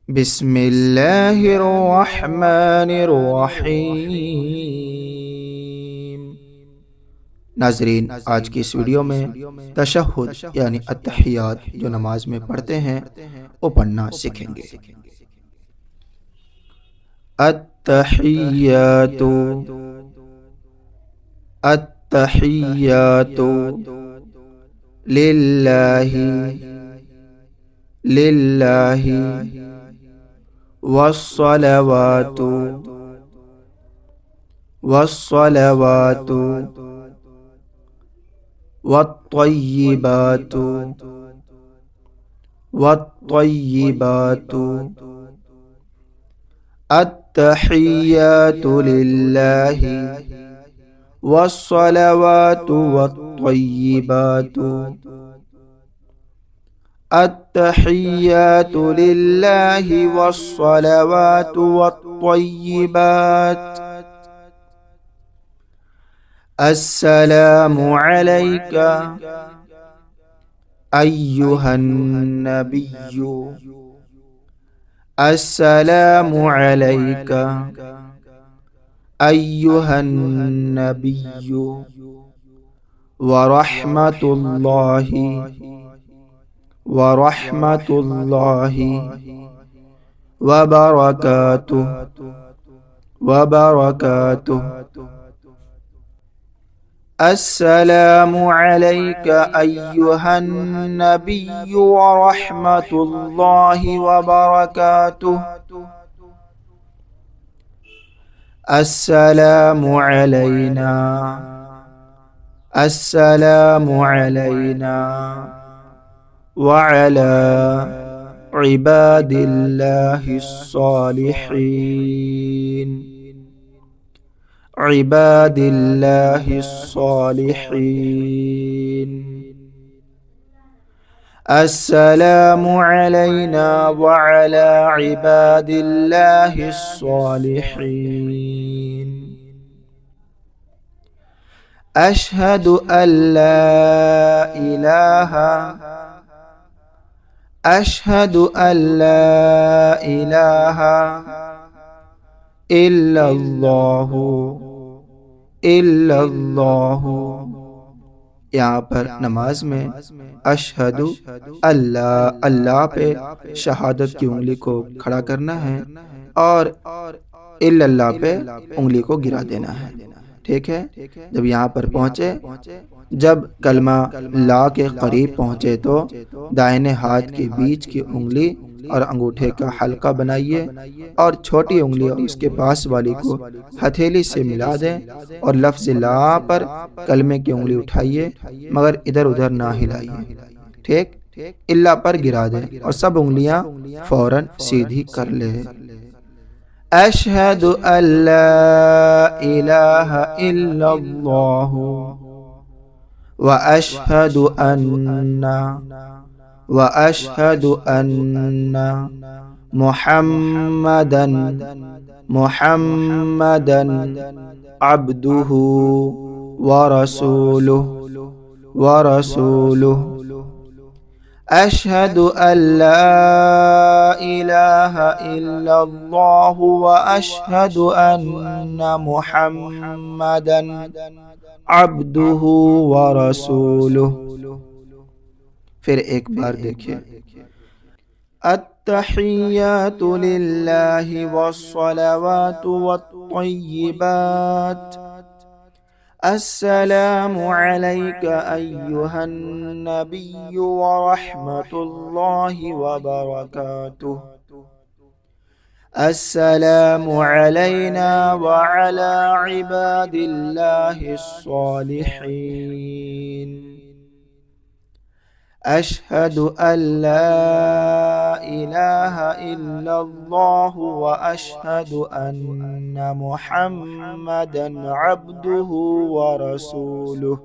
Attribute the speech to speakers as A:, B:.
A: बिस्मिल्लाहिर्रहमानिर्रहीम। नाज़रीन, आज की इस वीडियो में तशहुद यानी अत्तहियात जो नमाज में पढ़ते हैं वो पढ़ना सीखेंगे। अत्तहियातु अत्तहियातु लिल्लाहि लिल्लाहि वस्सलवातु वस्सलवातु वत्तय्यिबातु वत्तय्यिबातु अत्तहियातु लिल्लाहि वस्सलवातु वत्तय्यिबातु अत्तहियातु लिल्लाहि वस्सलवातु वत्तय्यिबात। अस्सलामु अलैका अय्युहन नबिय्यु। अस्सलामु अलैका अय्युहन नबिय्यु व रहमतुल्लाहि व बरकातुहु। अस्सलामु अलैका अय्युहन नबिय्यु व रहमतुल्लाहि व बरकातुहु। अस्सलामु अलैना व अला इबादिल्लाहिस सालिहीन इबादिल्लाहिस सालिहीन। अस्सलामु अलैना व अला इबादिल्लाहिस सालिहीन। अशहदु अल्ला इलाहा अशहदु अल्ला इलाहा इल्लल्लाहु इल्लल्लाहु। यहाँ पर नमाज में अशहदु अल्लाह अल्लाह पे शहादत की उंगली को खड़ा करना है और इल्लल्लाह पे उंगली को गिरा देना है। ठीक है। जब यहाँ पर पहुँचे, जब कलमा ला के करीब पहुँचे तो दाहिने हाथ के बीच की उंगली और अंगूठे का हल्का बनाइए और छोटी उंगली और उसके पास वाली को हथेली से मिला दें और लफ्ज़ ला पर कलमे की उंगली उठाइए मगर इधर उधर ना हिलाइए। ठीक। इल्ला पर गिरा दें और सब उंगलियां फौरन सीधी कर ले। अशहदु अल्ला इलाहा इल्लल्लाहु व अशहदु अन्ना मुहम्मदन अब्दुहु व रसूलुहु। अशहदु अल्ला इलाहा इल्लल्लाहु व अशहदु अन्ना मुहम्मदन अब्दुहु व रसूलुहु। फिर एक बार देखिए। अत्तहियातु लिल्लाहि वस्सलावातु वत्तय्यिबात। अस्सलामु अलैका अय्युहन नबिय्यु व रहमतुल्लाहि व बरकातुहु। अस्सलामु अलैना व अला इबादिल्लाहिस सालिहीन। अशहदु अल्ला इलाहा इल्लल्लाहु व अशहदु अन्ना मुहम्मदन अब्दुहु व रसूलुहु।